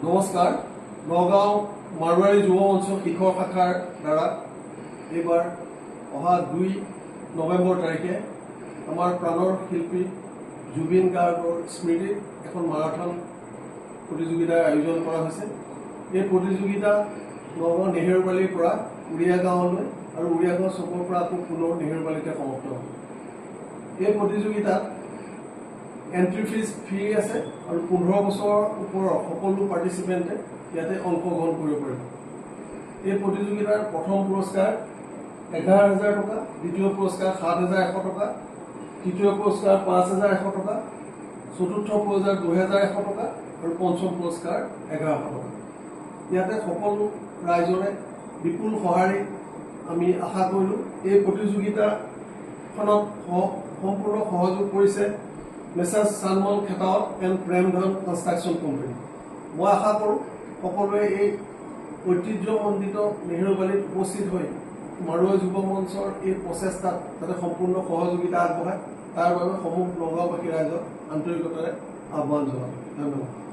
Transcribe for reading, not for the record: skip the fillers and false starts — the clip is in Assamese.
নমস্কাৰ। নগাঁও মাৰোৱাৰী যুৱ মঞ্চ শিখৰ শাখাৰ দ্বাৰা এইবাৰ অহা 2 নৱেম্বৰ তাৰিখে আমাৰ প্ৰাণৰ শিল্পী জুবিন গাৰ্গৰ স্মৃতিত এখন মাৰাথন প্ৰতিযোগিতাৰ আয়োজন কৰা হৈছে। এই প্ৰতিযোগিতা নগাঁও নেহেৰুবালিৰ পৰা উৰিয়া গাঁৱলৈ আৰু উৰিয়া গাঁও চকৰ পৰা আকৌ পুনৰ নেহেৰুবালিতে সমাপ্ত হ'ব। এই প্ৰতিযোগিতাত এন্ট্ৰি ফিজ ফ্ৰী আছে আৰু 15 বছৰৰ ওপৰৰ সকলো পাৰ্টিচিপেণ্টে ইয়াতে অংশগ্ৰহণ কৰিব পাৰিব। এই প্ৰতিযোগিতাৰ প্ৰথম পুৰস্কাৰ 11,000 টকা, দ্বিতীয় পুৰস্কাৰ 7,100 টকা, তৃতীয় পুৰস্কাৰ 5,100 টকা, চতুৰ্থ পুৰস্কাৰ 2,100 টকা আৰু পঞ্চম পুৰস্কাৰ 1,100 টকা। ইয়াতে সকলো ৰাইজৰে বিপুল সঁহাৰি আমি আশা কৰিলোঁ। এই প্ৰতিযোগিতাখনত সম্পূৰ্ণ সহযোগ কৰিছে messrs Salman Khetawat and Premdhan construction company. মই আশা কৰোঁ সকলোৱে এই ঐতিহ্যমণ্ডিত নেহেৰুবালিত উপস্থিত হৈ মাৰোৱাৰী যুৱ মঞ্চৰ এই প্ৰচেষ্টাত যাতে সম্পূৰ্ণ সহযোগিতা আগবঢ়ায়, তাৰ বাবে সমূহ নগাঁওবাসী ৰাইজক আন্তৰিকতাৰে আহ্বান জনাওঁ। ধন্যবাদ।